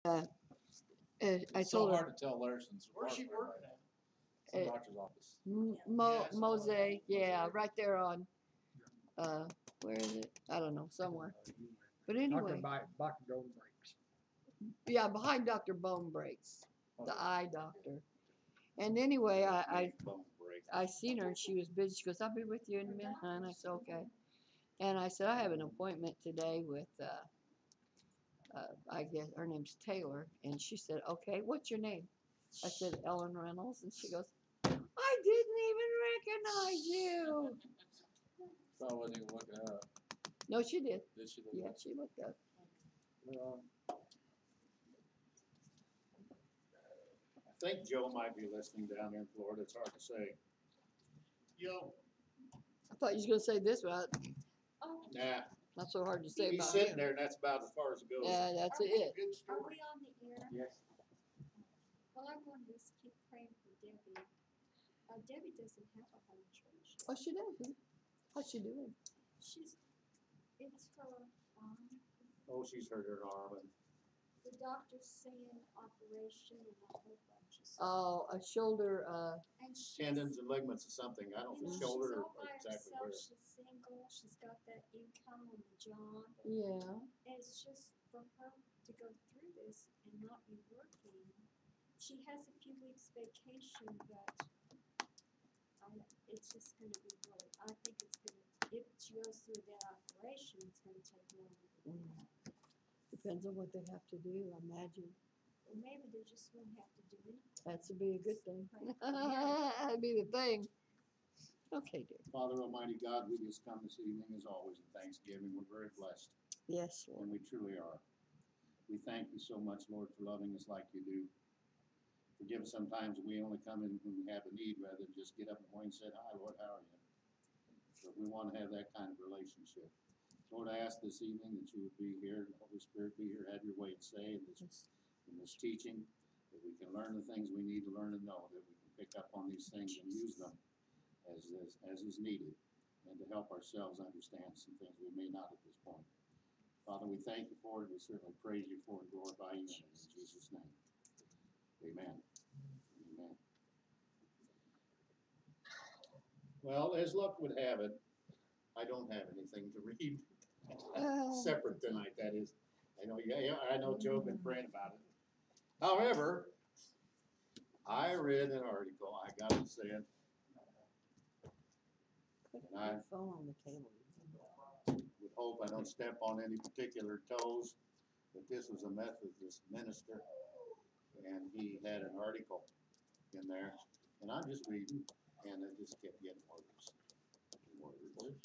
I It's so told her, hard to tell Larson's Where's she apartment working at? right now. Uh, Doctor's office. Mose, yeah, right there on, where is it? I don't know, somewhere. But anyway, Dr. Golden Breaks. yeah, behind Dr. Bone Breaks, Oh, the eye doctor. And anyway, Bone break. I seen her and she was busy. She goes, I'll be with you in a minute, huh? And I said, okay. And I said, I have an appointment today with, I guess her name's Taylor. And she said, okay, what's your name? I said, Ellen Reynolds. And she goes, I didn't even recognize you. So I wasn't even looking up. No, she did. Did she look Yeah, up? she looked up. I think Joe might be listening down there in Florida. It's hard to say. Yo. I thought you was going to say this, but Oh, Nah, not so hard to say he's about sitting him. there, and that's about as far as it goes. Yeah, that's Are we- it. Good are story. we on the air? Yes. Well, I want to just keep praying for Debbie. Debbie doesn't have a home church. What's she doing? How's she doing? It's her, Oh, she's hurt her arm, and the doctor's saying operation and a whole bunch of stuff. Oh, a shoulder, And she's, tendons and ligaments or something. I don't know, she's shoulder all or by exactly herself. where. She's single. She's got that income on the job. yeah. And it's just for her to go through this and not be working. She has a few weeks vacation, but it's just going to be really, I think it's going to, if she goes through that operation, it's going to take longer than that. Depends on what they have to do, I imagine. Or maybe they just won't have to do anything. That's would be a good thing. Right. That'd be the thing. Okay, dear. Father Almighty God, we just come this evening as always in Thanksgiving. We're very blessed, Yes, Lord. and we truly are. We thank you so much, Lord, for loving us like you do. Forgive us sometimes we only come in when we have a need rather than just get up in the morning and say, hi, Lord, how are you? But we want to have that kind of relationship. Lord, I ask this evening that you would be here, and the Holy Spirit be here, have your way to say in this teaching, that we can learn the things we need to learn and know, that we can pick up on these things and use them as is needed, and to help ourselves understand some things we may not at this point. Father, we thank you for it. We certainly praise you for it and glorify you in Jesus' name. Amen. Amen. Well, as luck would have it, I don't have anything to read separate tonight. That is, I know Joe been praying about it. However, I read an article. I got to say it. And I phone on the table. would hope I don't step on any particular toes, but this was a Methodist minister, and he had an article in there, and I'm just reading, and it just kept getting worse. Words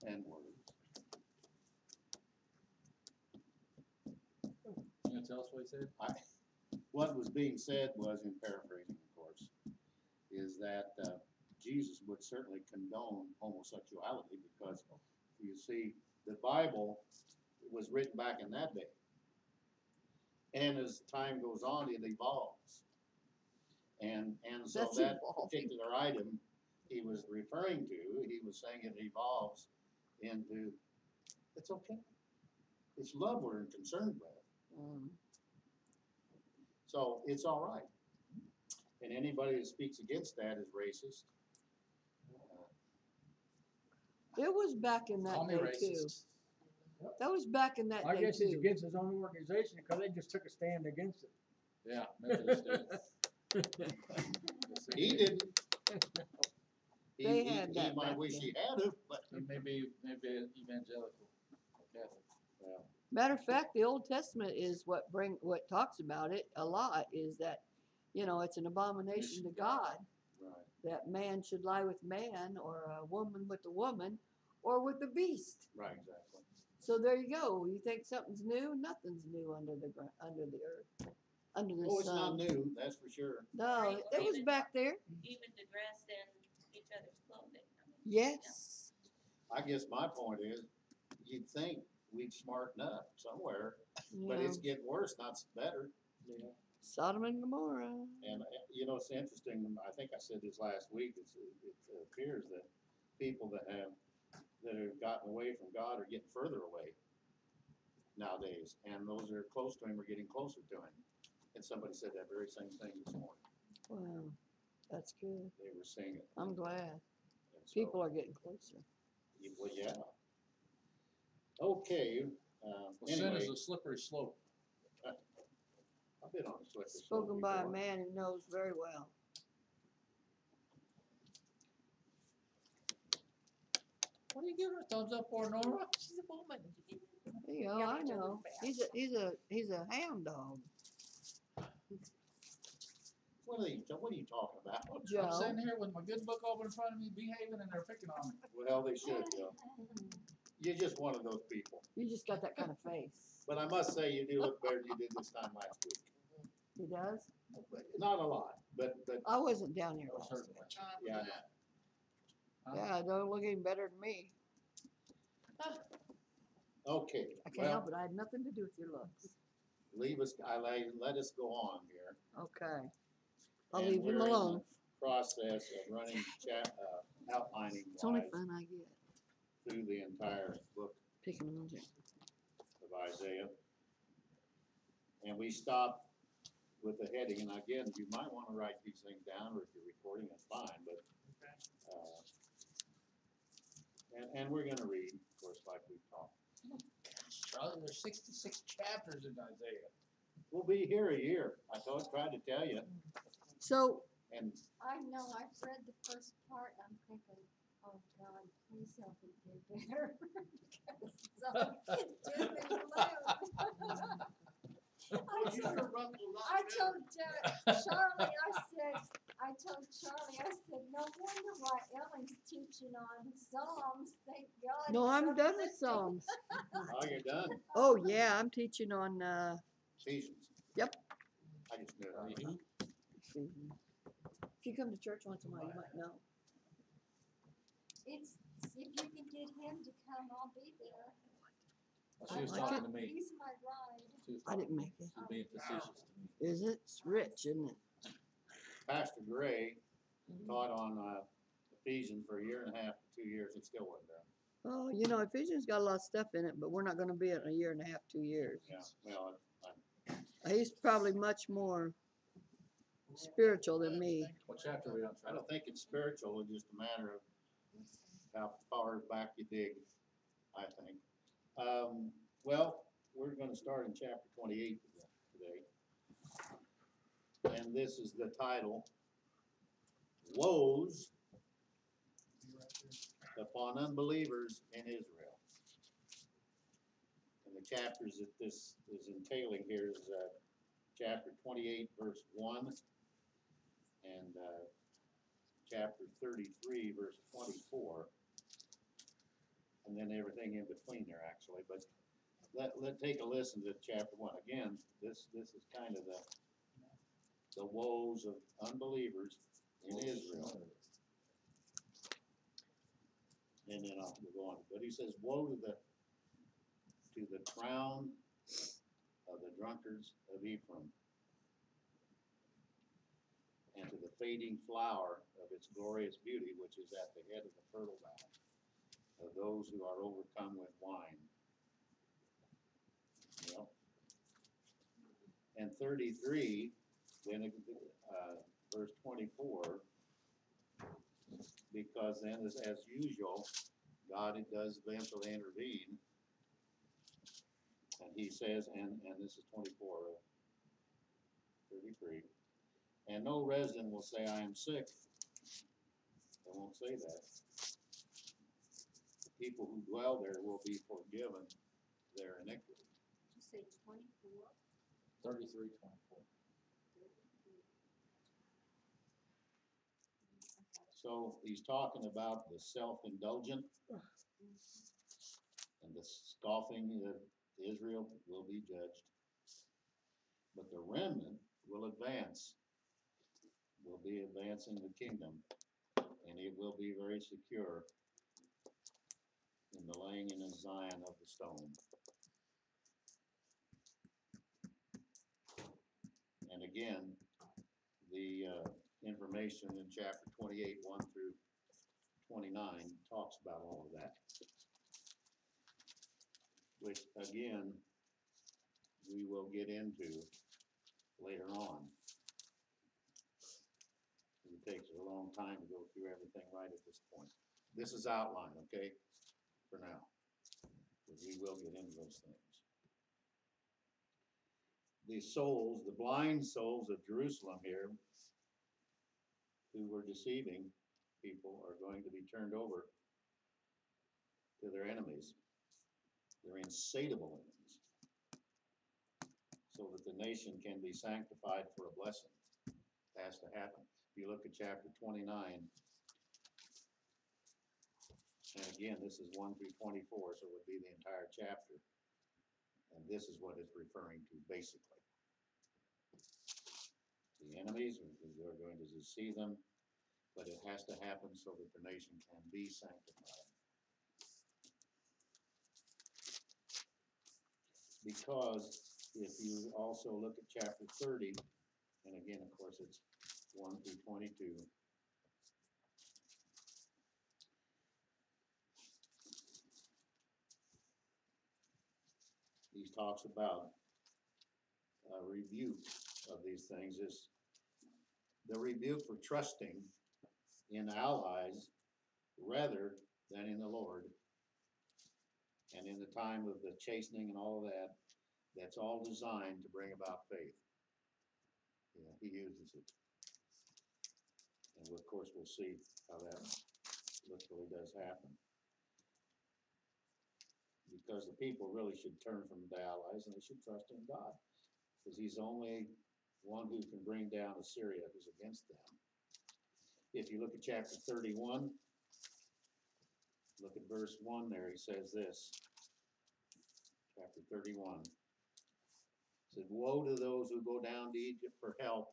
and words. You gonna tell us what he said? What was being said was, in paraphrasing, of course, is that Jesus would certainly condone homosexuality because you see, the Bible was written back in that day. And as time goes on, it evolves. And so That's that evolving. particular item he was referring to, he was saying it evolves into, it's okay. It's love we're concerned with. So it's all right. And anybody that speaks against that is racist. It was back in that Call me day racist. too. That was back in that I day guess he's too. against his own organization because they just took a stand against it. Yeah, Methodist did. He didn't. They He had that might back wish then. he had have, but He may be evangelical or Catholic. well, Matter of fact, the Old Testament is what talks about it a lot. Is that, it's an abomination to God right. that man should lie with man, or a woman with a woman, or with the beast. Right, exactly. So there you go. You think something's new? Nothing's new under the earth, under the Oh, it's sun. not new, that's for sure. No, it was back there. Even to dress in each other's clothing. I mean, Yes. I guess my point is, you'd think we'd smarten up somewhere, but Yeah. it's getting worse, not better. Yeah. Sodom and Gomorrah. And it's interesting. I think I said this last week. It appears that people that have gotten away from God are getting further away. nowadays, and those that are close to him are getting closer to him. And somebody said that very same thing this morning. Wow, that's good. They were saying it. I'm glad. And so- People are getting closer. Well, yeah. Okay, Well, sin anyway, is a slippery slope. I've been on a slippery slope Spoken by a before. man who knows very well. What are you giving her a thumbs up for, Nora? She's a woman. There you go, I know. He's a hound dog. What are you talking about? I'm Joe. sitting here with my good book open in front of me, behaving, and they're picking on me. Well, they should, Joe. You're just one of those people. You just got that kind of face. But I must say, you do look better than you did this time last week. He does? Not a lot, but I wasn't down here I was last hurting week. my yeah. Huh? Yeah, don't look any better than me. Okay, I can't help well, it. I had nothing to do with your looks. let us go on here. Okay. I'll And leave him we're in alone. the process of running outlining It's only wise fun I get through the entire book picking on you. of Isaiah. And we stop with the heading, and again, you might want to write these things down, or if you're recording, that's fine, but, and we're gonna read, of course, like we've talked. Charlie, there's 66 chapters in Isaiah. We'll be here a year, tried to tell you, So, and I know, I've read the first part, I'm thinking, oh God, please help me do better. Because it's all doom and gloom. I told Charlie, I told Charlie, I said, no wonder why Ellen's teaching on Psalms, thank God. no, it's I'm done with uplifting. Psalms. oh, you're done, Oh, yeah, I'm teaching on, Ephesians. Yep. I just knew Are that. you? if you come to church once in a while, you might know. It's, if you can get him to come, I'll be there. She was like talking it. to me. He's my ride. She was I didn't make it. She was being facetious to me. Is it? It's rich, isn't it? Pastor Gray taught on Ephesians for a year and a half to 2 years, and still wasn't done. Oh, you know, Ephesians got a lot of stuff in it, but we're not gonna be in a year and a half, 2 years. Yeah, well, He's probably much more spiritual than me. What chapter are we on, I Charlie? don't think it's spiritual, it's just a matter of how far back you dig, I think. Well, we're gonna start in chapter 28 today. And this is the title, Woes upon Unbelievers in Israel. And the chapters that this is entailing here is chapter 28, verse 1, and chapter 33, verse 24, and then everything in between there, actually. But let's take a listen to chapter 1. Again, this is kind of the woes of unbelievers in Israel. And then we'll go on. But he says, woe to the crown of the drunkards of Ephraim, and to the fading flower of its glorious beauty, which is at the head of the fertile valley, of those who are overcome with wine. Yep. And 33, then verse 24, because then, as usual, God does eventually intervene. And he says, and this is 24 of 33, and no resident will say, I am sick. They won't say that. The people who dwell there will be forgiven their iniquity. Did you say 24? 33, 24. So he's talking about the self-indulgent and the scoffing of Israel will be judged. But the remnant will advance, will be advancing the kingdom, and it will be very secure in the laying in of Zion of the stone. And again, the information in chapter 28, 1 through 29 talks about all of that. Which again we will get into later on. It takes a long time to go through everything right at this point. This is outline, okay, for now. But we will get into those things. The souls, the blind souls of Jerusalem here, who were deceiving people, are going to be turned over to their enemies, their insatiable enemies, so that the nation can be sanctified for a blessing. It has to happen. If you look at chapter 29, and again, this is 1 through 24, so it would be the entire chapter. And this is what it's referring to, basically. The enemies are going to deceive them, but it has to happen so that the nation can be sanctified. Because if you also look at chapter 30, and again, of course, it's 1 through 22. He talks about a rebuke of these things is the rebuke for trusting in allies rather than in the Lord. And in the time of the chastening and all of that, that's all designed to bring about faith. Yeah, he uses it. And of course, we'll see how that literally does happen. Because the people really should turn from the allies and they should trust in God. Because he's the only one who can bring down Assyria who's against them. If you look at chapter 31, look at verse 1 there, he says this. Chapter 31. It said, woe to those who go down to Egypt for help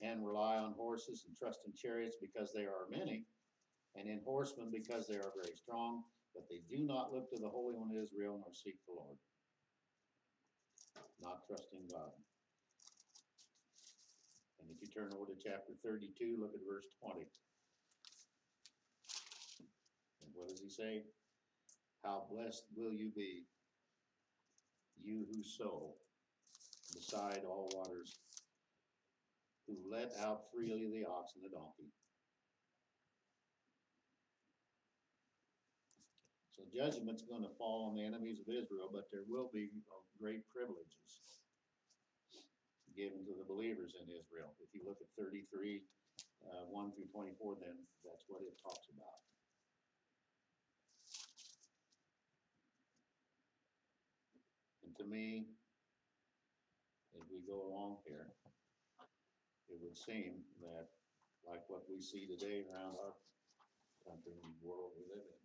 and rely on horses and trust in chariots because they are many, and in horsemen because they are very strong, but they do not look to the Holy One of Israel nor seek the Lord. Not trusting God. And if you turn over to chapter 32, look at verse 20. And what does he say? How blessed will you be, you who sow beside all waters, who let out freely the ox and the donkey. So judgment's going to fall on the enemies of Israel, but there will be great privileges given to the believers in Israel. If you look at 33, 1 through 24, then that's what it talks about. And to me, as we go along here, it would seem that, like what we see today around our country and world we live in,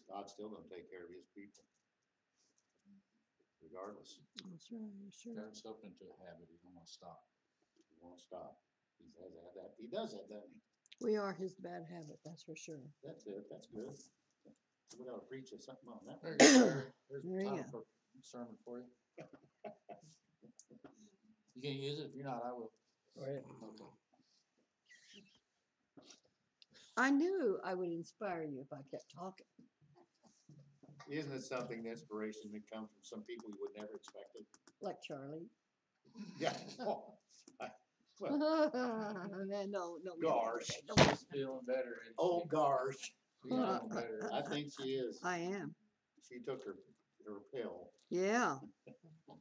God's still going to take care of his people, regardless. That's right, sure. Got himself into a habit, he don't want to stop. He won't stop. He has had that. He does that, doesn't he? We are his bad habit, that's for sure. That's it. That's good. We got to preach or something on that. There you go, Larry. There's There you time go. for a sermon for you. You can use it. If you're not, I will. Go ahead. Okay. I knew I would inspire you if I kept talking. Isn't it something, the inspiration that comes from some people you would never expect it? Like Charlie. Yeah. Oh, well, no, gosh. She's feeling better. Isn't Oh, she? gosh. She's feeling better. I think she is. I am. She took her pill. Yeah.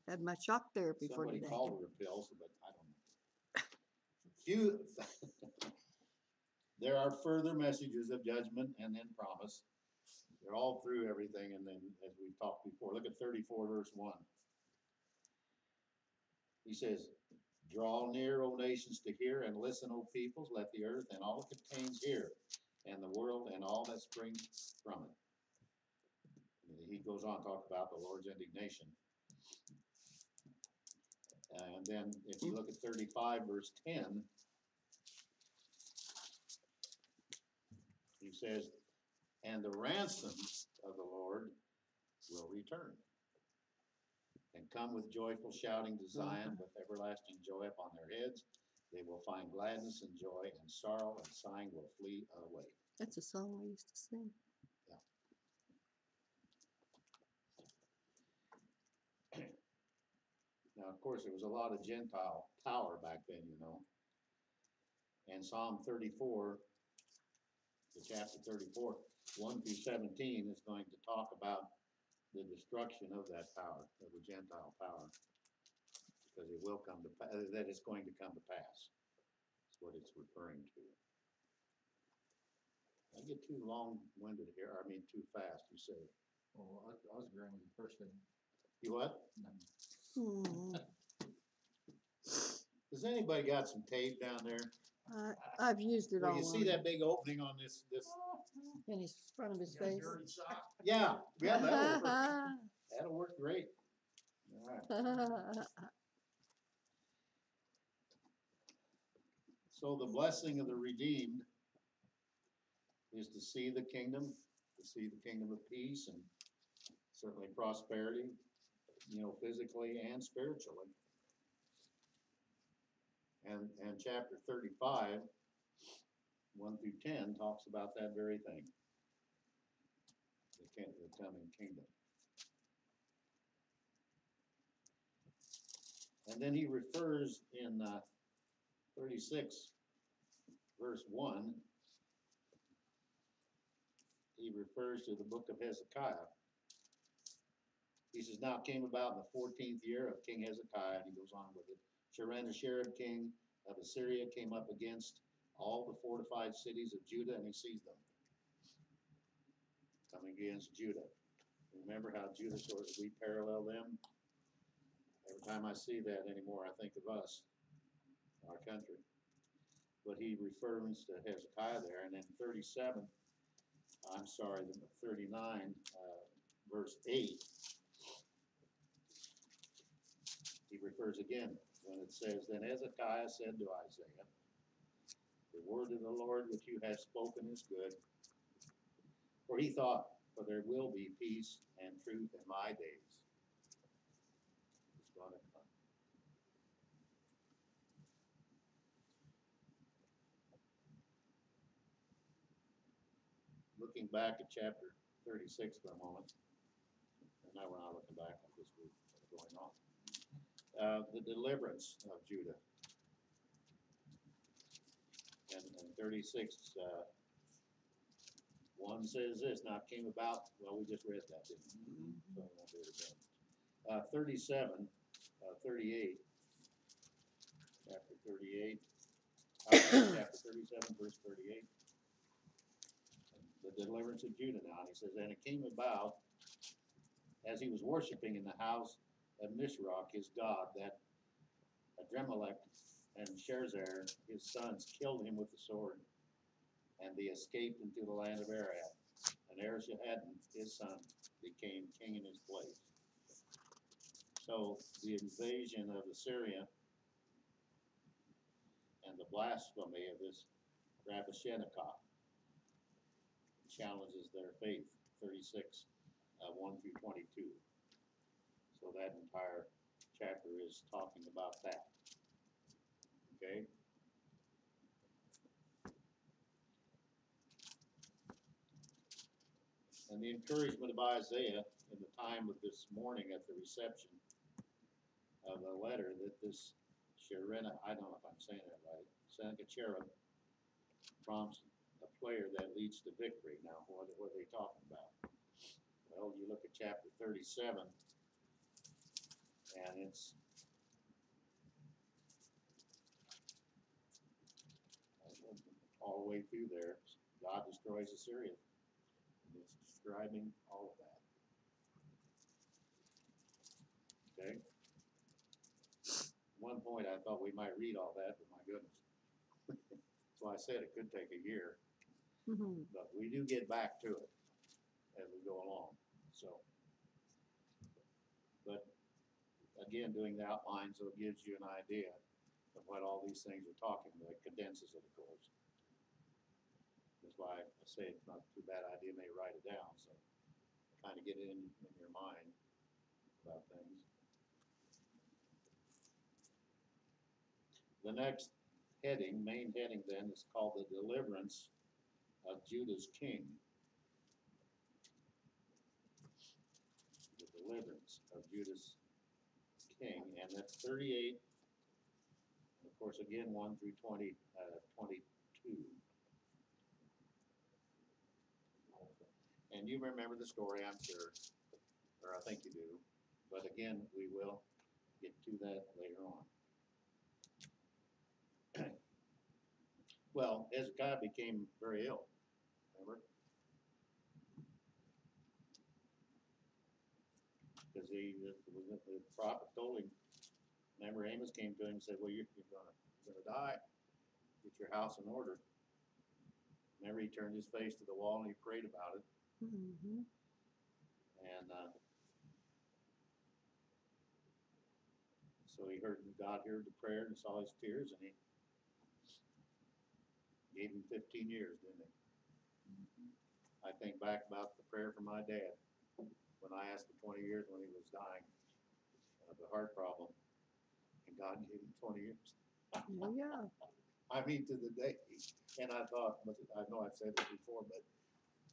Had my shock therapy for Somebody today. called her a pill, but I don't know. Few. There are further messages of judgment and then promise. They're all through everything, and then as we've talked before, look at 34 verse 1. He says, draw near, O nations, to hear, and listen, O peoples, let the earth and all it contains hear, and the world and all that springs from it. He goes on to talk about the Lord's indignation. And then if you look at 35 verse 10, he says, and the ransom of the Lord will return and come with joyful shouting to Zion, with everlasting joy upon their heads. They will find gladness and joy, and sorrow and sighing will flee away. That's a song I used to sing. Now, of course, there was a lot of Gentile power back then, you know. And Psalm 34, the chapter 34, 1 through 17 is going to talk about the destruction of that power, of the Gentile power, because it will come to that is going to come to pass. That's what it's referring to. I get too long-winded here. I mean, too fast. You say. Oh, I was agreeing with you first thing. You what? Hmm. Does anybody got some tape down there? I've used it Well, all you see on that big opening on this? in his front of his face. Yeah, that'll work. That'll work great. All right. So the blessing of the redeemed is to see the kingdom of peace and certainly prosperity, you know, physically and spiritually. And chapter 35, 1 through 10 talks about that very thing. The coming kingdom. And then he refers in 36, verse 1, he refers to the book of Hezekiah. He says, now it came about in the 14th year of King Hezekiah, and he goes on with it. Sennacherib, king of Assyria, came up against all the fortified cities of Judah, and he seized them. Coming against Judah. Remember how Judah sort of, we parallel them? Every time I see that anymore, I think of us, our country. But he refers to Hezekiah there, and then 39, verse 8, he refers again when it says, then Hezekiah said to Isaiah, the word of the Lord which you have spoken is good. For he thought, for there will be peace and truth in my days. It's going to come. Looking back at chapter 36 for a moment, and now we're not looking back, I'm just going on. The deliverance of Judah. And 36, 1 says this, now it came about, well, we just read that, didn't we? So I won't do it again. 37, 38, chapter 38, chapter 37, verse 38. The deliverance of Judah now. And he says, and it came about as he was worshiping in the house of Nisroch, his god, that Adremelech and Sharezer, his sons, killed him with the sword, and they escaped into the land of Arad. And Esarhaddon, his son, became king in his place. So the invasion of Assyria and the blasphemy of this Rabbi-Shenekah challenges their faith, 36, 1 through 22. So that entire chapter is talking about that. Okay? And the encouragement of Isaiah in the time of this morning at the reception of the letter that this Sherena, I don't know if I'm saying that right, Sennacherib prompts a player that leads to victory. Now, what are they talking about? Well, you look at chapter 37, and it's all the way through there. God destroys Assyria. And it's describing all of that. Okay? At one point, I thought we might read all that, but my goodness. That's why I said it could take a year. But we do get back to it as we go along. So, but again, doing the outline so it gives you an idea of what all these things are talking about. It condenses it, of course. That's why I say it's not too bad idea, may write it down, so kind of get it in your mind about things. The next heading, main heading then, is called the deliverance of Judah's king. The deliverance of Judah's king, and that's 38. And of course, again, 1 through 22. And you remember the story, I'm sure, or I think you do. But again, we will get to that later on. Well, Hezekiah became very ill, remember? Because the prophet told him, remember Amos came to him and said, well, you're gonna die. Get your house in order. Remember, he turned his face to the wall and he prayed about it. Mm-hmm. And so God heard the prayer and saw his tears, and he gave him 15 years, didn't he? I think back about the prayer for my dad when I asked for 20 years when he was dying of a heart problem, and God gave him 20 years. Yeah. I mean, to the day. And I thought, I know I've said it before, but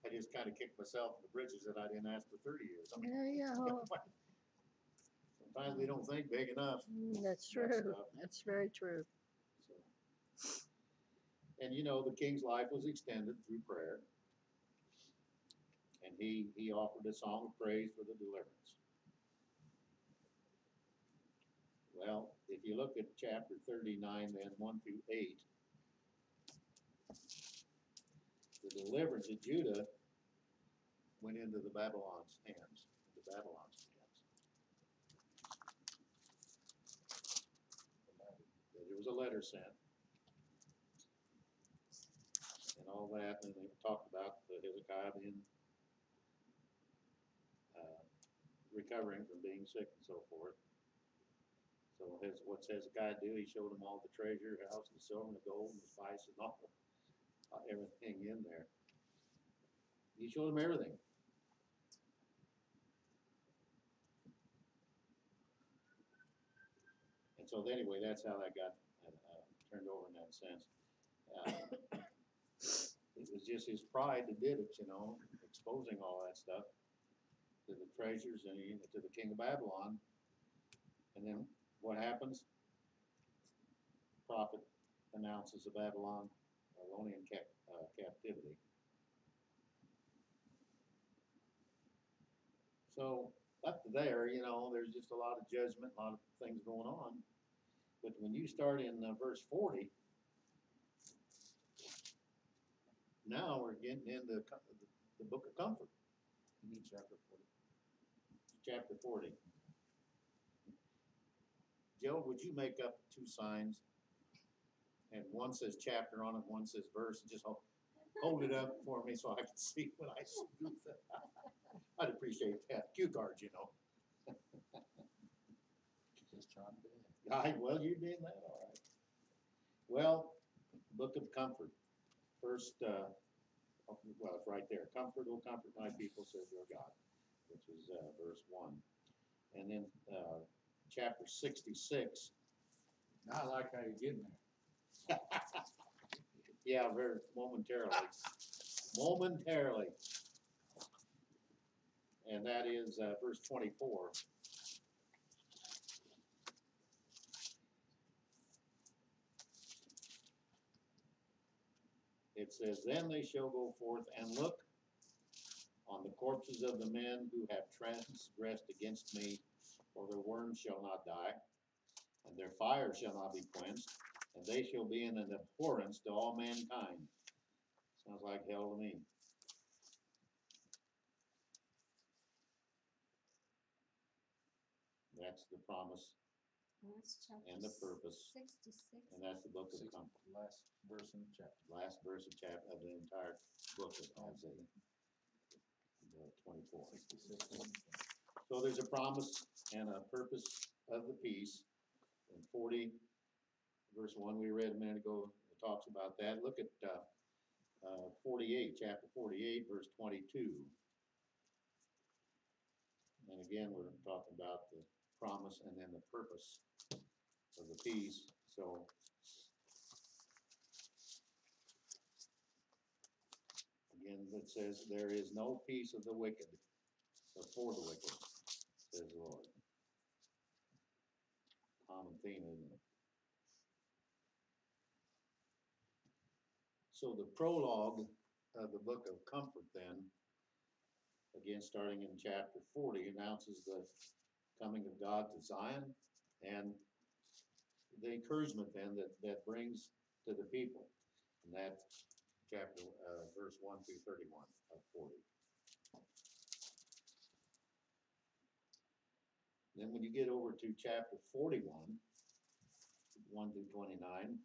I just kind of kicked myself in the britches that I didn't ask for 30 years. I mean, Yeah. sometimes we don't think big enough. That's true. That's very true. So. And you know, the king's life was extended through prayer. And he offered a song of praise for the deliverance. Well, if you look at chapter 39, then 1 through 8, the deliverance of Judah went into the Babylon's hands. There was a letter sent and all that, and they talked about Hezekiah being recovering from being sick and so forth. So what's Hezekiah do? He showed them all the treasure house, the silver, and the gold, and the spice, and all everything in there. He showed them everything. And so anyway, that's how that got turned over in that sense. It was just his pride that did it, you know, exposing all that stuff to the treasures and to the king of Babylon. And then what happens? Prophet announces the Babylonian captivity. So up to there, you know, there's just a lot of judgment, a lot of things going on. But when you start in verse 40, now we're getting into the book of comfort. You need chapter 40. Chapter 40. Joe, would you make up 2 signs? And one says chapter on it, one says verse, and just hold it up for me so I can see when I scoop that. I'd appreciate that. Cue cards, you know. Just trying to. Well, you're doing that all right. Well, book of comfort. First, well, it's right there. Comfort, oh comfort my people, says your God, which is verse 1. And then chapter 66. Now I like how you're getting there. Yeah, very momentarily. Momentarily. And that is verse 24. It says, then they shall go forth and look on the corpses of the men who have transgressed against me, for their worms shall not die, and their fire shall not be quenched, and they shall be in an abhorrence to all mankind. Sounds like hell to me. That's the promise That's chapter and the purpose, 66. and that's the book of comfort. Last verse in the chapter. Last verse of the entire book of Isaiah, 24. 66. So there's a promise and a purpose of the peace. In 40, verse 1 we read a minute ago, it talks about that. Look at 48, chapter 48, verse 22. And again, we're talking about the promise and then the purpose of the peace. So again, it says, there is no peace of the wicked, or for the wicked, says the Lord. common theme, isn't it? So the prologue of the book of comfort then, again starting in chapter 40, announces the coming of God to Zion and the encouragement then that brings to the people. And that's chapter verse 1 through 31 of 40. Then when you get over to chapter 41, 1 through 29,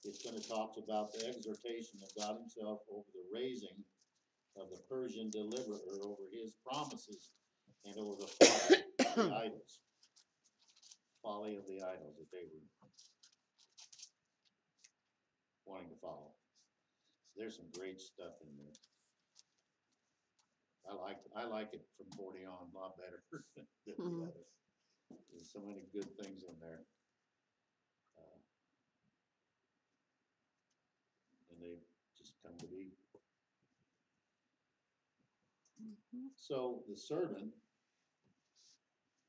it's going to talk about the exhortation of God himself over the raising of the Persian deliverer, over his promises, and over the folly of the idols. Folly of the idols that they were wanting to follow. There's some great stuff in there. I like it from 40 on a lot better than the other. There's so many good things in there. And they just come to be. So the servant,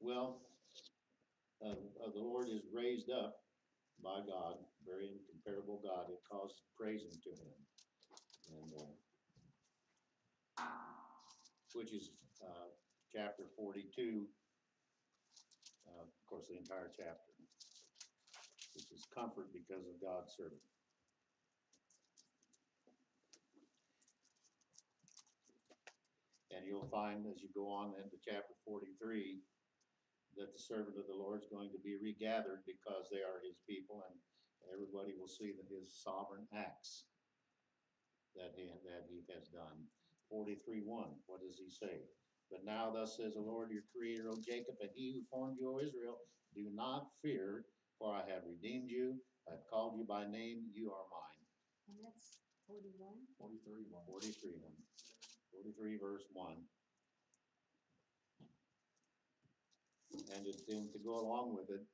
well, of the Lord is raised up by God, very incomparable God. It causes praising to him. And which is chapter 42, of course, the entire chapter, which is comfort because of God's servant. And you'll find as you go on into chapter 43 that the servant of the Lord is going to be regathered because they are his people, and everybody will see that his sovereign acts that he has done. 43:1, what does he say? But now thus says the Lord your creator, O Jacob, and he who formed you, O Israel, do not fear, for I have redeemed you. I have called you by name, you are mine. And that's 41. 43:1. 43:1. 43 verse 1. And then to go along with it,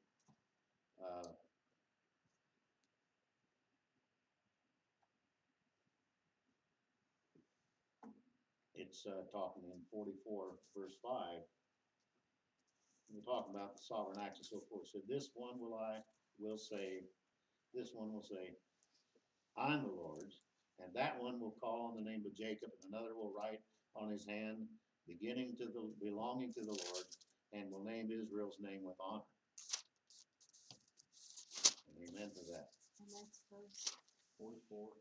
it's talking in 44 verse 5. We're talking about the sovereign acts and so forth. So this one will say, I'm the Lord's, and that one will call on the name of Jacob, and another will write on his hand, belonging to the Lord, and will name Israel's name with honor. And amen to that. And that's verse 44:5.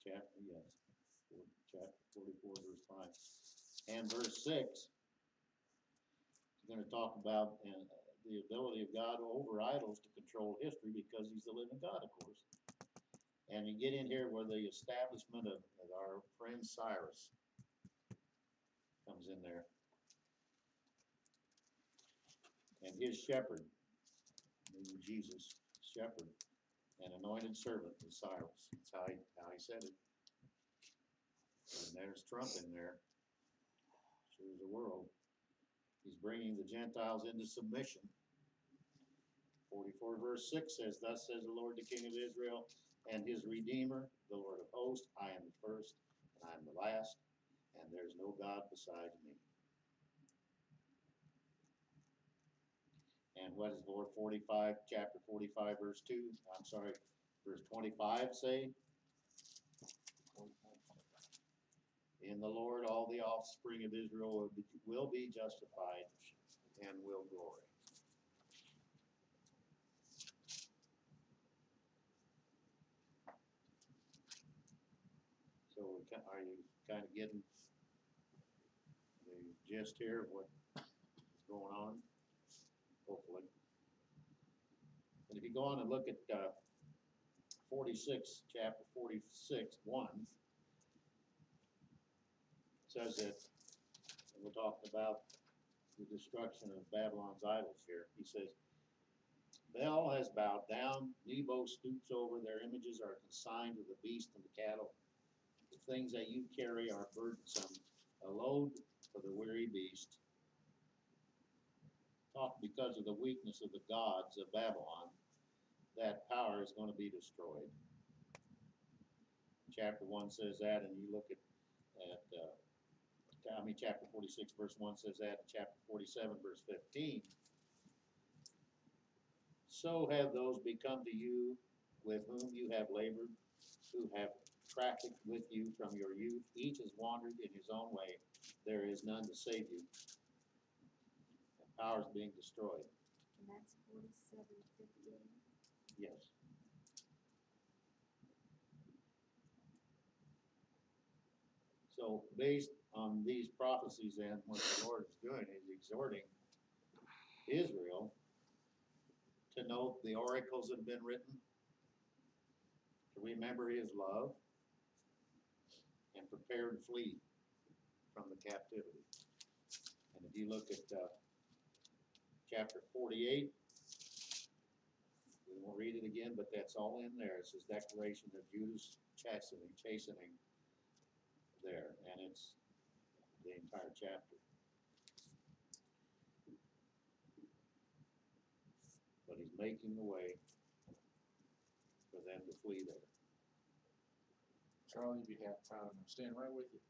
Chapter 44, verse 5. And verse 6, he's going to talk about the ability of God over idols to control history because he's the living God, of course. And you get in here where the establishment of our friend Cyrus comes in there. And his shepherd, maybe Jesus, shepherd, and anointed servant is Cyrus. That's how he said it. And there's Trump in there. Shows the world. He's bringing the Gentiles into submission. 44 verse 6 says, thus says the Lord, the King of Israel, and his Redeemer, the Lord of hosts, I am the first, and I am the last, and there's no God besides me. And what does Lord 45, chapter 45, verse 2, verse 25 say? In the Lord, all the offspring of Israel will be justified and will glory. So are you kind of getting the gist here of what is going on? Hopefully. And if you go on and look at 46, chapter 46, 1, says that, and we're talking about the destruction of Babylon's idols here. He says, Bel has bowed down, Nebo stoops over, their images are consigned to the beast and the cattle. The things that you carry are burdensome, a load for the weary beast. Talk because of the weakness of the gods of Babylon, that power is going to be destroyed. Chapter 1 says that, and you look at chapter 46, verse 1 says that, and chapter 47, verse 15. So have those become to you with whom you have labored, who have trafficked with you from your youth. Each has wandered in his own way. There is none to save you. And power is being destroyed. And that's 47:58. Yes. So based on these prophecies then, what the Lord is doing is exhorting Israel to note the oracles that have been written, to remember his love, and prepare to flee from the captivity. And if you look at chapter 48, we won't read it again, but that's all in there. It's his declaration of Judah's chastening there, and it's the entire chapter. But he's making the way for them to flee there. Charlie, you'd be half proud of him. I'm standing right with you.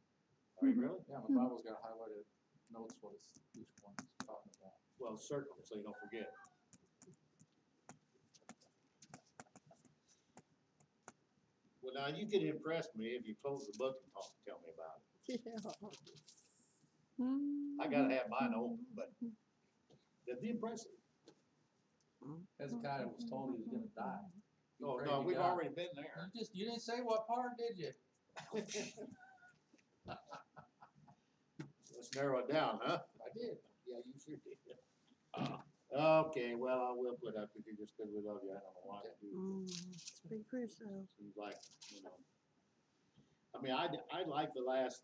Are you really? Yeah, my Bible's got highlighted notes what it's, each one is talking about. Well, circle it so you don't forget. Well, now you can impress me if you close the book and tell me about it. I gotta have mine open, but that'd be impressive. Hezekiah was told he was gonna die. He Oh, prayed no, to we've God. already been there. You didn't say what part, did you? Let's narrow it down, huh? I did. Yeah, you sure did. Okay, well, I will put up with you just because we love you. I don't know why I do. Speak for yourself. Seems like, you know. I mean, I like the last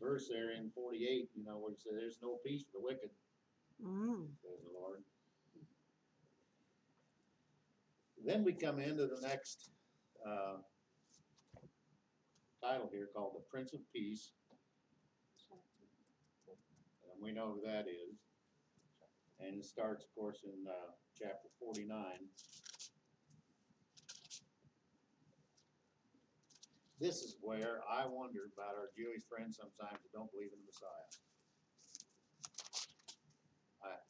verse there in 48, you know, where it says, "There's no peace for the wicked," says the Lord. Then we come into the next title here called the Prince of Peace. And we know who that is. And it starts, of course, in chapter 49. This is where I wonder about our Jewish friends sometimes that don't believe in the Messiah.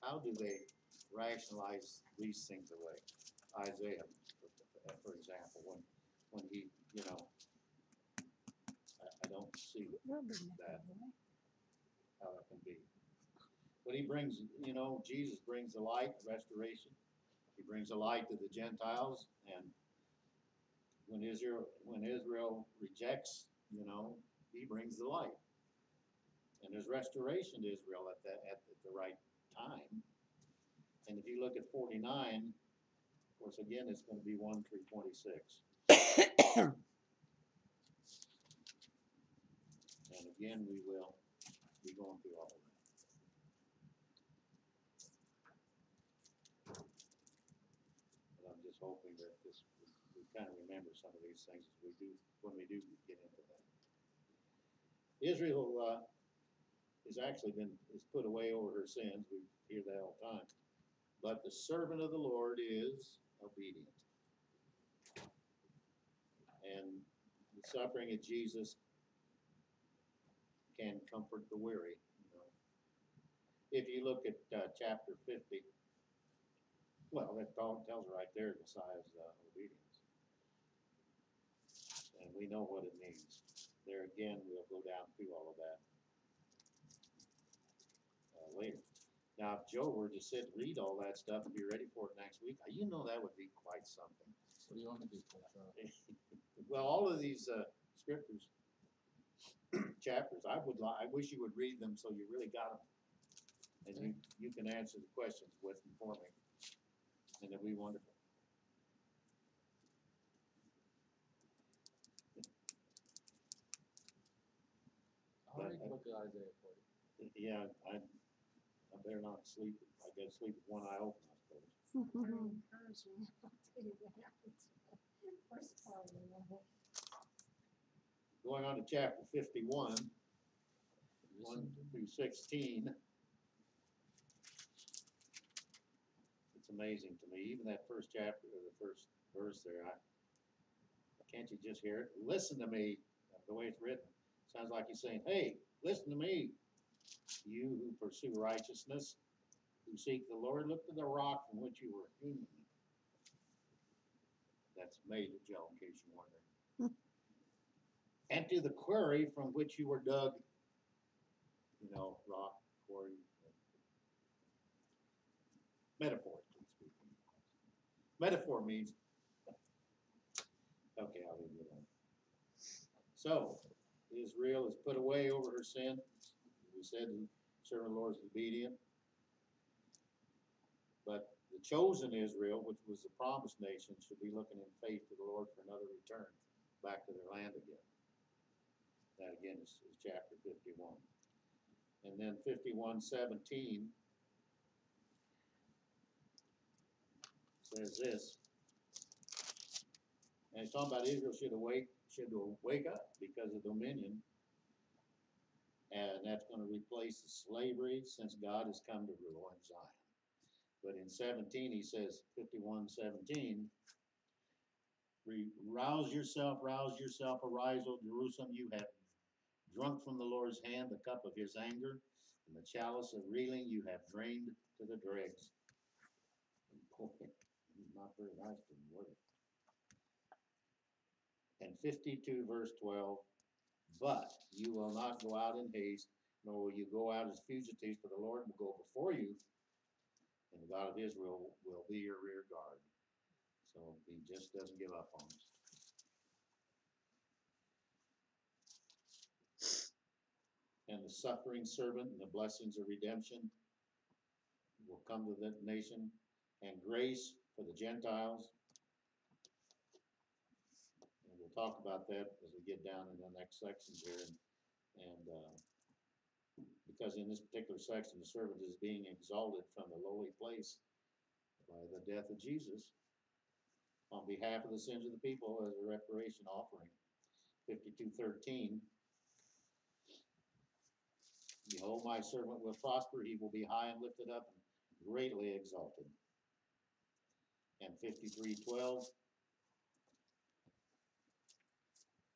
How do they rationalize these things away? Isaiah, for example, when he, you know, I don't see that, how that can be. But he brings, you know, Jesus brings the light, restoration. He brings the light to the Gentiles, and when Israel rejects, you know, he brings the light. And there's restoration to Israel at the right time. And if you look at 49, of course, again, it's going to be 1 through 26. And again, we will be going through all of that. But I'm just hoping that we kind of remember some of these things as we do when we do get into that. Israel is put away over her sins. We hear that all the time. But the servant of the Lord is obedient. And the suffering of Jesus can comfort the weary. You know. If you look at chapter 50, well, that tells right there Messiah's obedience. And we know what it means. There again, we'll go down through all of that later. Now, if Joe were to sit and read all that stuff and be ready for it next week, you know that would be quite something. What do you want me to do, Charlie? Well, all of these scriptures, chapters, I wish you would read them so you really got them. And you can answer the questions with them for me. And it'd be wonderful. I'll read the book of Isaiah for you. Yeah, I better not sleep. I gotta sleep with one eye open, I suppose. Going on to chapter 51, 1 through 16. It's amazing to me. Even that first chapter, or the first verse there, can't you just hear it? Listen to me, the way it's written. Sounds like he's saying, hey, listen to me. You who pursue righteousness, who seek the Lord, look to the rock from which you were hewn. That's made of gel, in case you're wondering. And to the quarry from which you were dug. You know, rock, quarry. Metaphorically speaking. Metaphor means, okay, I'll leave it alone. So, Israel is put away over her sin. We said the servant of the Lord is obedient. But the chosen Israel, which was the promised nation, should be looking in faith to the Lord for another return back to their land again. That again is chapter 51. And then 51:17 says this. And it's talking about Israel should wake up because of dominion. And that's going to replace the slavery since God has come to rule in Zion. But in 17, he says, 51:17, rouse yourself, arise, O Jerusalem, you have drunk from the Lord's hand the cup of his anger, and the chalice of reeling you have drained to the dregs. Boy, not very nice to me, was it? And 52:12, but you will not go out in haste, nor will you go out as fugitives, for the Lord will go before you, and the God of Israel will be your rear guard. So he just doesn't give up on us. And the suffering servant and the blessings of redemption will come to the nation, and grace for the Gentiles. And we'll talk about that as we get down in the next sections here. And because in this particular section, the servant is being exalted from the lowly place by the death of Jesus on behalf of the sins of the people as a reparation offering. 52:13. Behold, my servant will prosper. He will be high and lifted up and greatly exalted. And 53:12.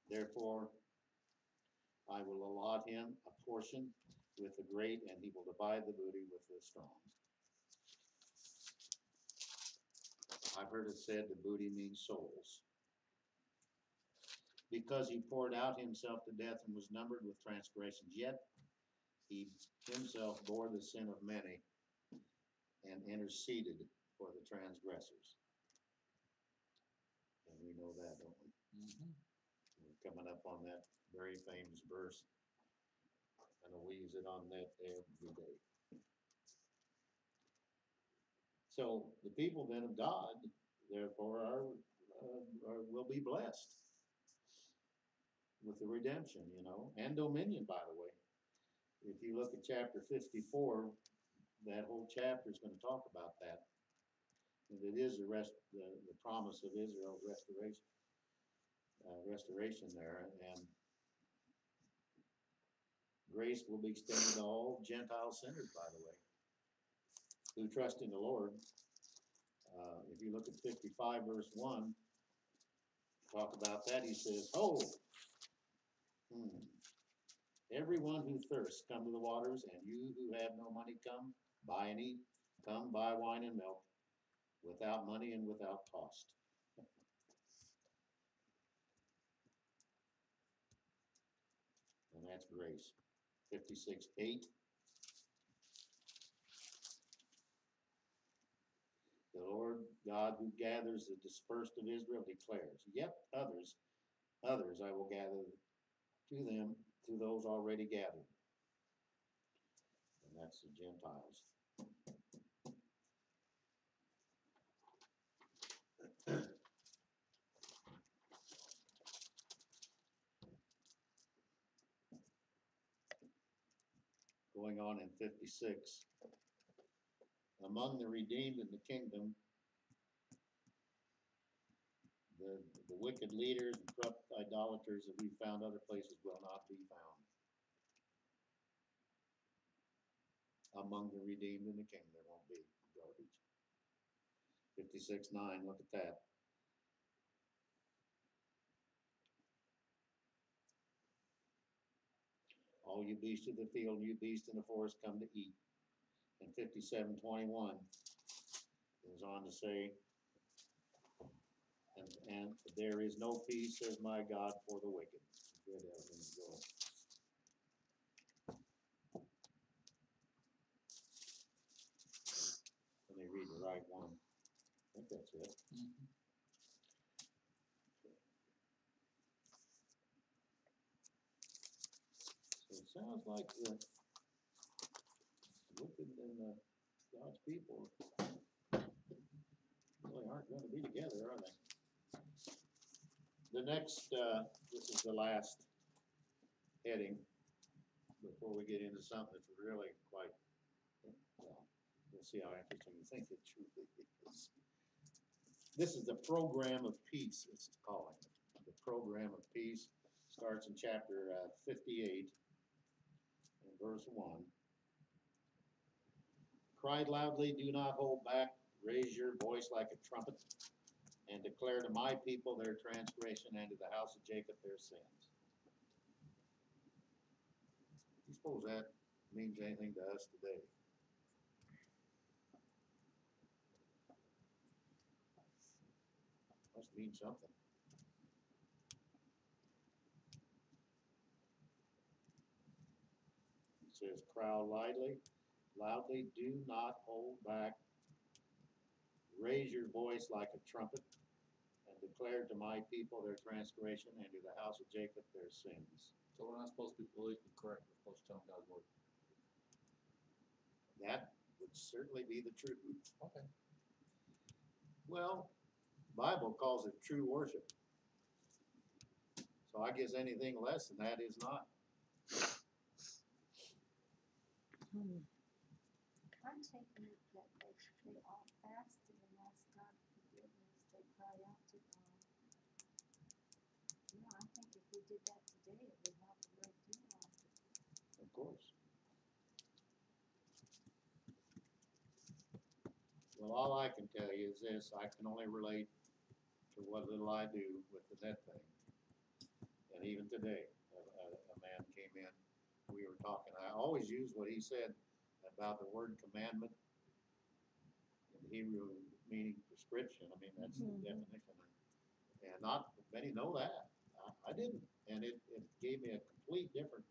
Therefore, I will allot him a portion with the great, and he will divide the booty with the strong. I've heard it said the booty means souls. Because he poured out himself to death and was numbered with transgressions, yet he himself bore the sin of many and interceded for the transgressors. And we know that, don't we? Mm-hmm. We're coming up on that very famous verse. I know we use it on that every day. So the people then of God, therefore, will be blessed with the redemption, and dominion, by the way. If you look at chapter 54, that whole chapter is going to talk about that. And it is the promise of Israel's restoration there. And grace will be extended to all Gentile sinners, by the way, who trust in the Lord. If you look at 55:1, talk about that, he says, everyone who thirsts, come to the waters, and you who have no money, come, buy and eat. Come, buy wine and milk, without money and without cost. And that's grace. 56:8. The Lord God who gathers the dispersed of Israel declares, yet others I will gather to them, to those already gathered. And that's the Gentiles. Going on in 56. Among the redeemed in the kingdom, the wicked leaders and corrupt idolaters that we found other places will not be found. Among the redeemed in the kingdom, there won't be garbage. 56:9, look at that. All you beasts of the field, you beasts in the forest, come to eat. And 57:21 goes on to say, and there is no peace, says my God, for the wicked. Good, go. Let me read the right one. I think that's it. So it sounds like the wicked and God's people really aren't going to be together, are they? The next, this is the last heading before we get into something that's really quite, well, we'll see how interesting you think it truly is. This is the program of peace, it's calling it. The program of peace starts in chapter 58 and verse 1. Cry loudly, do not hold back, raise your voice like a trumpet, and declare to my people their transgression and to the house of Jacob their sins. Do you suppose that means anything to us today? Must mean something. It says, cry loudly, do not hold back, raise your voice like a trumpet, and declare to my people their transgression and to the house of Jacob their sins. So we're not supposed to be politically correct, we're supposed to tell them God's word. That would certainly be the truth. Okay. Well, the Bible calls it true worship. So I guess anything less than that is not. I'm taking it that they all fasted and asked God forgiveness. They cried out to God. Yeah, I think if we did that today, it would help a great deal. Of course. Well, all I can tell you is this, I can only relate to what little I do with the net thing. And even today, a man came in, we were talking, I always use what he said about the word commandment in Hebrew meaning prescription. I mean, that's the definition. And not many know that. I didn't. And it gave me a complete different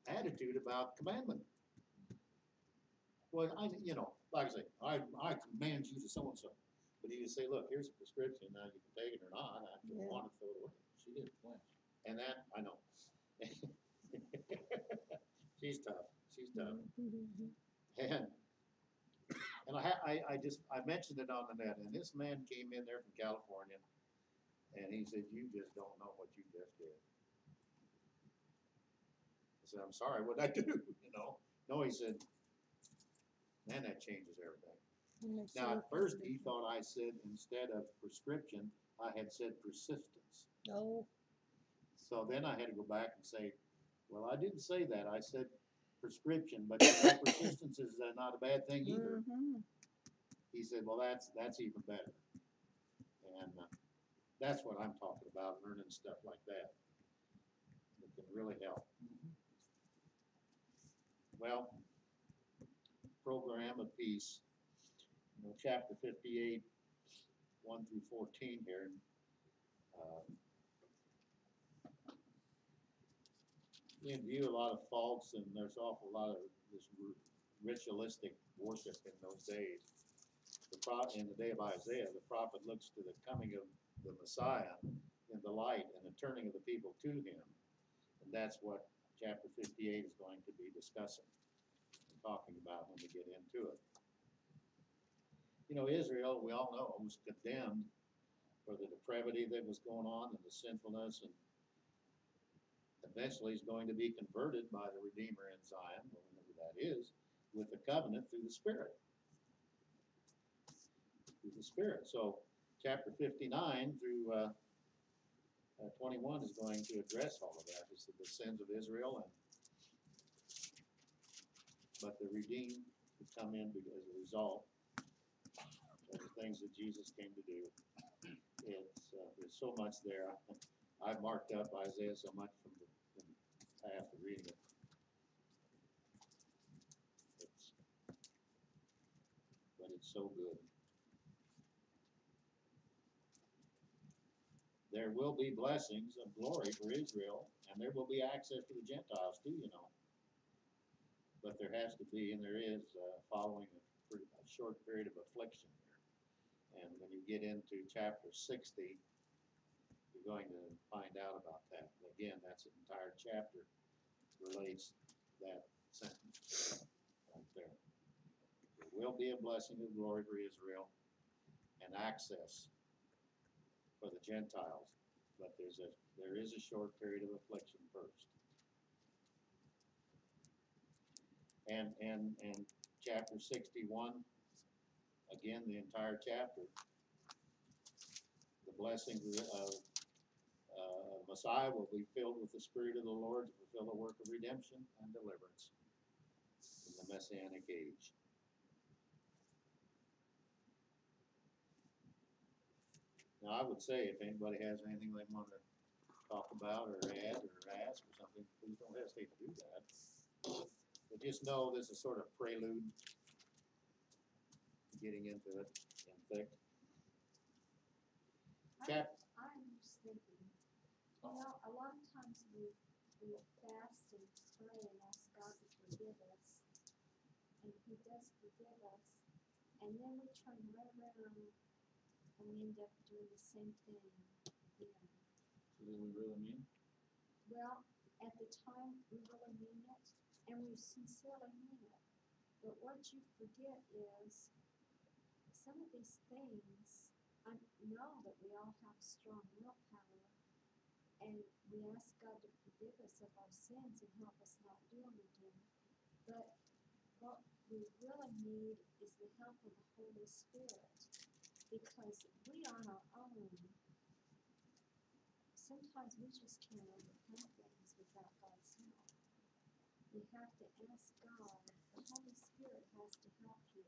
attitude about commandment. Well, like I say, I command you to so-and-so. But he would say, look, here's a prescription. Now you can take it or not. I don't want to throw it away. She didn't flinch. And that, I know. She's tough. She's tough. And I mentioned it on the net, and this man came in there from California, and he said, you just don't know what you just did. I said, I'm sorry, what'd I do? No, he said, man, that changes everything. Now, at first, he thought I said, instead of prescription, I had said persistence. No. So then I had to go back and say, well, I didn't say that. I said prescription, but persistence is not a bad thing either. He said, well, that's even better. And that's what I'm talking about, learning stuff like that. It can really help. Well, program of peace, chapter 58, 1 through 14 here. In view a lot of faults, and there's an awful lot of this ritualistic worship in those days. In the day of Isaiah, the prophet looks to the coming of the Messiah in the light and the turning of the people to him. And that's what chapter 58 is going to be discussing and talking about when we get into it. Israel, we all know, was condemned for the depravity that was going on and the sinfulness, and eventually is going to be converted by the Redeemer in Zion, whenever that is, with the covenant through the Spirit. Through the Spirit. So chapter 59 through 21 is going to address all of that. It's the sins of Israel, but the redeemed would come in as a result of the things that Jesus came to do. There's so much there. I've marked up Isaiah so much from after reading it. But it's so good. There will be blessings of glory for Israel, and there will be access for the Gentiles too, you know. But there has to be, and there is, following a short period of affliction here. And when you get into chapter 60, you're going to find out about that. And again, that's an entire chapter relates that sentence right there. There will be a blessing of glory for Israel and access for the Gentiles, but there is a short period of affliction first. And chapter 61, again, the entire chapter, the blessings of Messiah will be filled with the Spirit of the Lord to fulfill the work of redemption and deliverance in the Messianic age. Now, I would say if anybody has anything they want to talk about or add or ask or something, please don't hesitate to do that. But just know this is sort of prelude to getting into it in thick. I'm just thinking, you know, a lot of times we fast and pray and ask God to forgive us, and He does forgive us, and then we turn right around and we end up doing the same thing again. So do we really mean? Well, at the time we really mean it, and we sincerely mean it. But what you forget is some of these things, I know that we all have strong willpower, and we ask God to forgive us of our sins and help us not do them again. But what we really need is the help of the Holy Spirit, because we on our own, sometimes we just can't overcome things without God's help. You have to ask God. The Holy Spirit has to help you.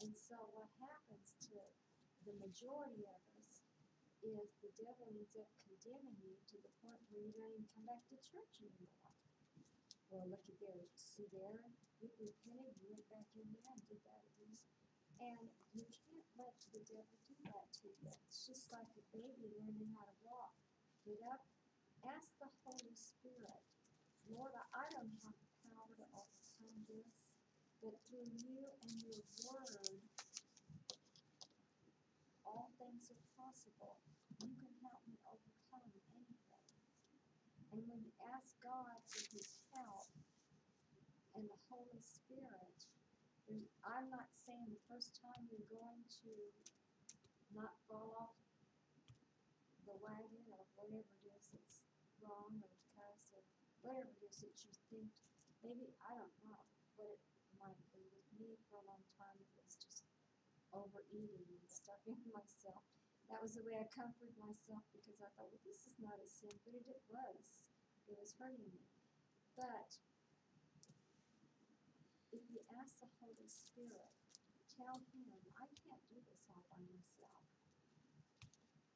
And so what happens to the majority of us is the devil ends up condemning you to the point where you don't even come back to church anymore. Well, look at there. See there? You repented, you went back in there and did that again. And you can't let the devil do that to you. It's just like a baby learning how to walk. Get up, ask the Holy Spirit, Lord, I don't have the power to overcome this, but through you and your word, all things are possible. You can help me overcome anything. And when you ask God for His help and the Holy Spirit, I'm not saying the first time you're going to not fall off the wagon or whatever it is that's wrong or cuss or whatever it is that you think, maybe, I don't know what it might be. With me for a long time, it was just overeating and stuffing myself. That was the way I comforted myself, because I thought, well, this is not a sin, but it was. It was hurting me. But if you ask the Holy Spirit, tell Him, I can't do this all by myself.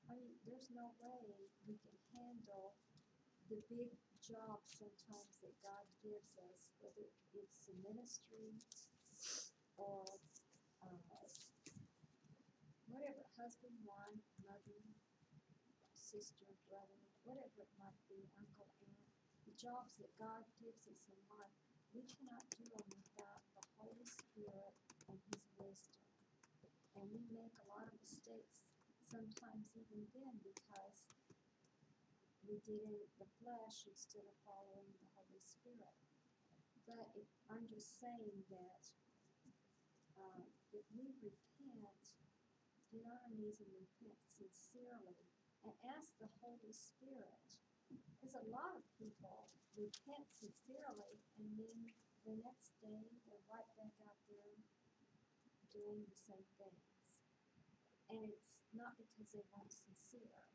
I mean, there's no way we can handle the big job sometimes that God gives us, whether it's a ministry or whatever, husband, wife, mother, sister, brother, whatever it might be, uncle, aunt, the jobs that God gives us in life, we cannot do them without the Holy Spirit and His wisdom. And we make a lot of mistakes sometimes even then, because we did it in the flesh instead of following the Holy Spirit. But I'm just saying that if we repent, get on our knees and repent sincerely, and ask the Holy Spirit, because a lot of people repent sincerely, and then the next day they're right back out there doing the same things. And it's not because they weren't sincere.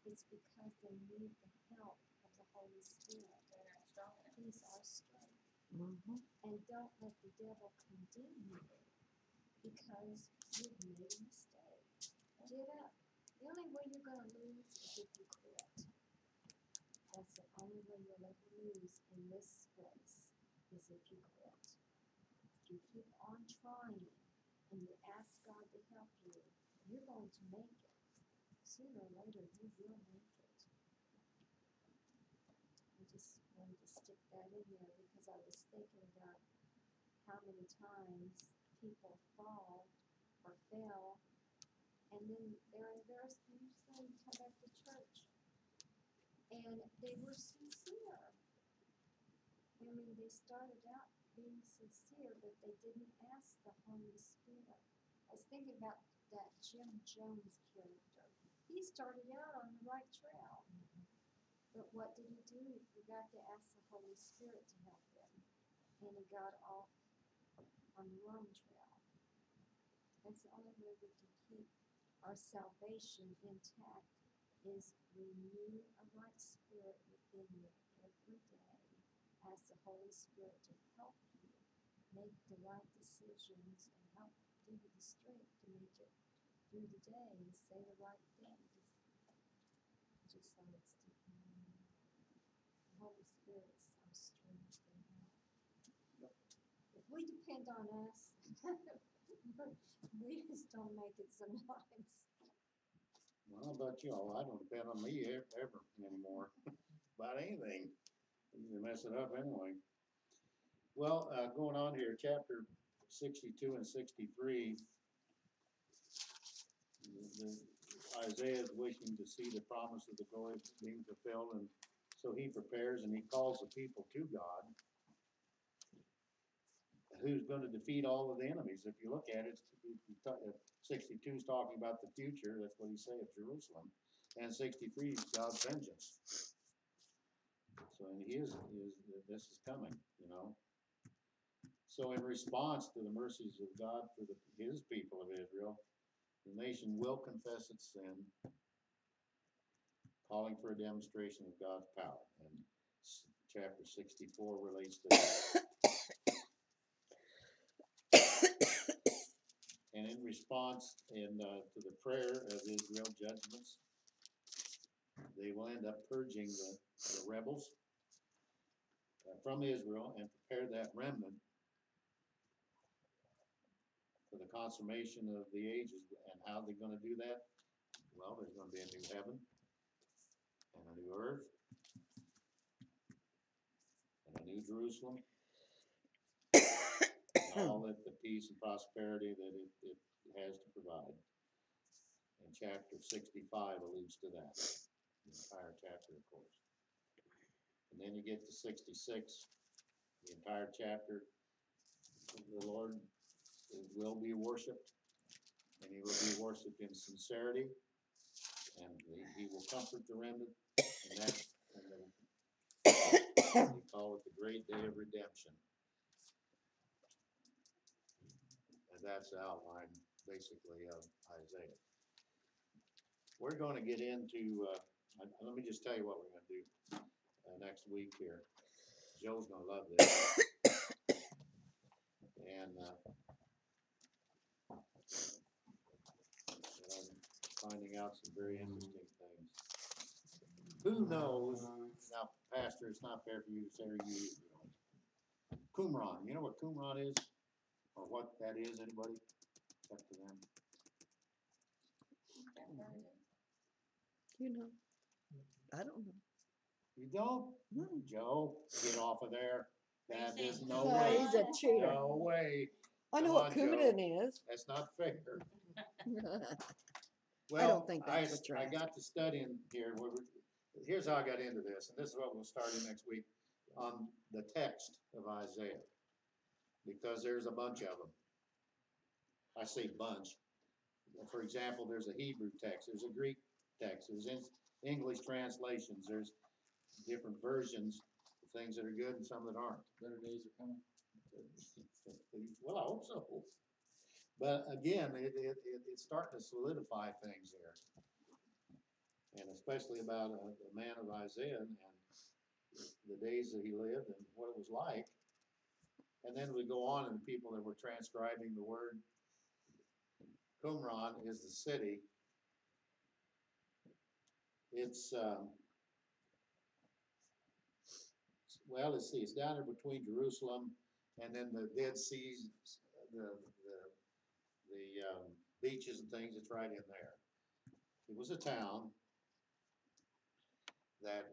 It's because they need the help of the Holy Spirit. They're not strong enough. He's our strength. Mm-hmm. And don't let the devil condemn you because you've made a mistake. Get up. The only way you're going to lose is if you quit. That's the only way you'll ever lose in this race, is if you quit. If you keep on trying and you ask God to help you, you're going to make it. Sooner or later, you will make it. I just wanted to stick that in there because I was thinking about how many times people fall or fail, and then they're embarrassed when you say come back to church. And they were sincere. I mean, they started out being sincere, but they didn't ask the Holy Spirit. I was thinking about that Jim Jones character. He started out on the right trail, but what did he do? He forgot to ask the Holy Spirit to help him, and he got off on the wrong trail. That's the only way we can keep our salvation intact, is renew a right spirit within you every day. Ask the Holy Spirit to help you make the right decisions and help give you the strength to make it through the day and say the right thing. Just like it's the Holy Spirit is so strength and help. If we depend on us, we just don't make it sometimes. Well, how about y'all? I don't depend on me ever anymore about anything. You mess it up anyway. Well, going on here, chapter 62 and 63, Isaiah is wishing to see the promise of the glory being fulfilled, and so he prepares and he calls the people to God, who's going to defeat all of the enemies. If you look at it, 62 is talking about the future. That's what he said of Jerusalem. And 63 is God's vengeance. So, and this is coming, you know. So in response to the mercies of God for his people of Israel, the nation will confess its sin, calling for a demonstration of God's power. And chapter 64 relates to that. And in response to the prayer of Israel judgments, they will end up purging the rebels from Israel and prepare that remnant for the consummation of the ages. And how they're going to do that? Well, there's going to be a new heaven and a new earth and a new Jerusalem, and all of the peace and prosperity that it has to provide. And chapter 65 alludes to that, the entire chapter, of course. And then you get to 66, the entire chapter. The Lord will be worshipped, and he will be worshipped in sincerity, and he will comfort the remnant, and that's we call it the great day of redemption. And that's the outline, basically, of Isaiah. We're going to get into, let me just tell you what we're going to do next week here. Joe's going to love this. And I'm finding out some very interesting things. Who knows? Now, Pastor, it's not fair for you to say you know. Qumran. You know what Qumran is? Or what that is, anybody? Except to them. You know, I don't know. You don't? Joe, get off of there. That is no No, way. he's a cheater. No way. I know Come what on, Joe. Coumadin is. That's not fair. I don't think that's what you're I asking. got to studying here. Here's how I got into this, and this is what we'll start in next week on the text of Isaiah, because there's a bunch of them. I say bunch. For example, there's a Hebrew text, there's a Greek text, there's English translations, there's different versions of things that are good and some that aren't. Better days are coming. Well, I hope so. But again, it's starting to solidify things here. And especially about the man of Isaiah and the days that he lived and what it was like. And then we go on, and the people that were transcribing the word. Qumran is the city. It's well, let's see, it's down there between Jerusalem and then the Dead Sea, the beaches and things, it's right in there. It was a town that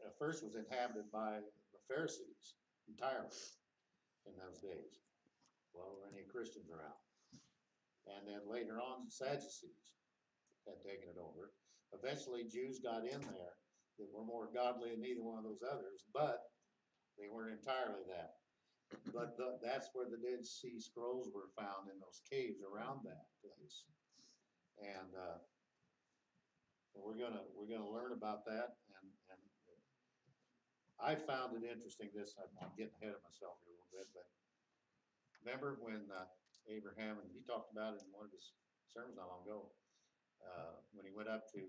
at first was inhabited by the Pharisees entirely in those days. Well, there weren't any Christians around. And then later on, the Sadducees had taken it over. Eventually, Jews got in there that were more godly than either one of those others, but they weren't entirely that. But that's where the Dead Sea Scrolls were found, in those caves around that place. And we're gonna learn about that. And I found it interesting. I'm getting ahead of myself here a little bit, but remember when Abraham, and he talked about it in one of his sermons not long ago, when he went up to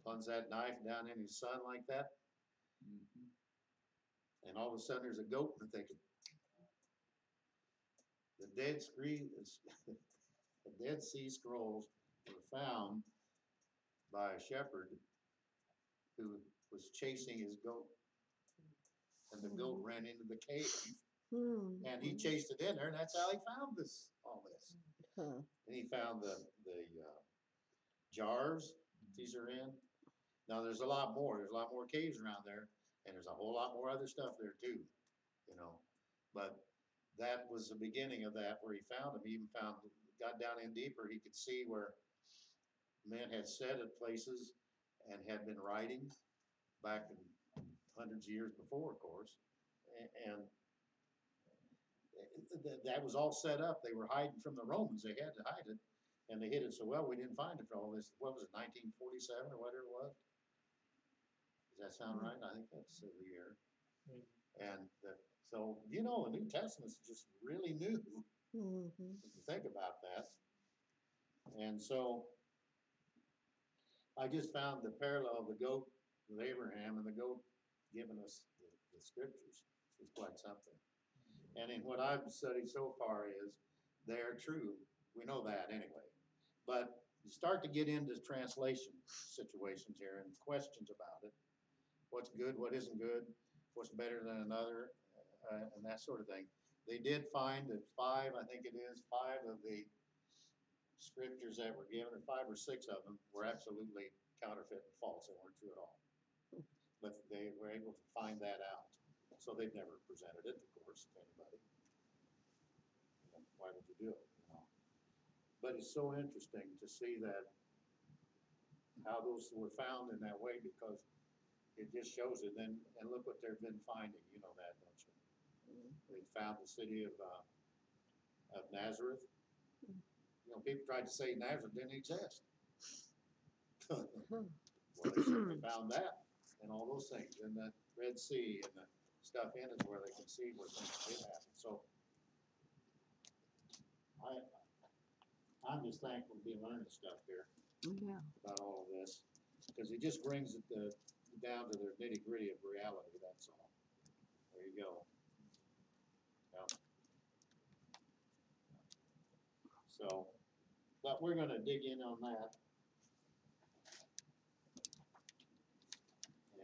plunge that knife down in his son like that, and all of a sudden there's a goat, and thinking, the Dead Sea Scrolls were found by a shepherd who was chasing his goat, and the goat ran into the cave, and he chased it in there, and that's how he found all this. Huh. And he found the jars these are in. Now there's a lot more. There's a lot more caves around there, and there's a whole lot more other stuff there too, you know. But that was the beginning of that, where he found them. He even got down in deeper. He could see where men had sat at places and had been writing back in hundreds of years before, of course, and that was all set up. They were hiding from the Romans. They had to hide it, and they hid it so well we didn't find it for all this. What was it, 1947 or whatever it was? Does that sound right? I think that's the year. And so, you know, the New Testament's just really new, if you think about that. And so I just found the parallel of the goat with Abraham and the goat giving us the scriptures is quite something. And in what I've studied so far is they're true. We know that anyway. But you start to get into translation situations here and questions about it. What's good, what isn't good, what's better than another, and that sort of thing. They did find that five of the scriptures that were given, or 5 or 6 of them, were absolutely counterfeit and false. They weren't true at all. But they were able to find that out. So they've never presented it, of course, to anybody. Why would you do it? You know? But it's so interesting to see that, how those were found in that way, because it just shows it. And look what they've been finding. You know that, don't you? They found the city of Nazareth. You know, people tried to say Nazareth didn't exist. Well, they certainly found that, and all those things, and the Red Sea and the stuff in it where they can see where things did happen. So I'm just thankful to be learning stuff here about all of this, because it just brings it down to the nitty gritty of reality. That's all. There you go. Yeah. So, but we're going to dig in on that.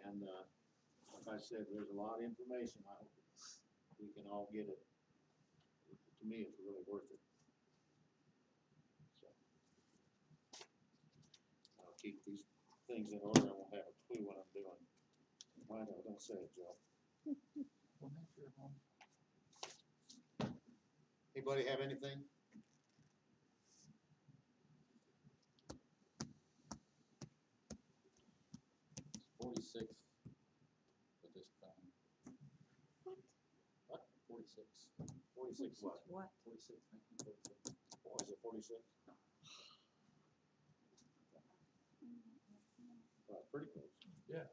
And like I said, there's a lot of information. I hope we can all get it. To me, it's really worth it. So, I'll keep these things in order. I won't have a clue what I'm doing. I know, don't say it, Joe. Anybody have anything? It's 46 at this time. What? 46. 46 what? What? 46, 1946. What was it, 46? Well, pretty close. Yeah.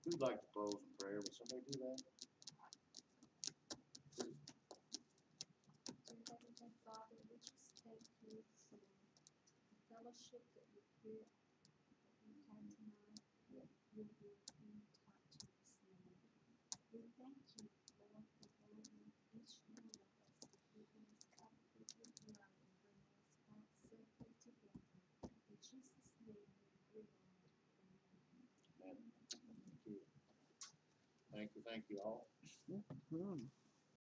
Who'd like to close in prayer? Would somebody do that? Dear Heavenly Father, we just thank you for the fellowship that we had tonight, that you were being taught to us, Lord. We thank you, Lord, for guiding each one of us, for keeping us covered with your blood and bringing us back safely together. In Jesus' name we Thank you all. Hmm.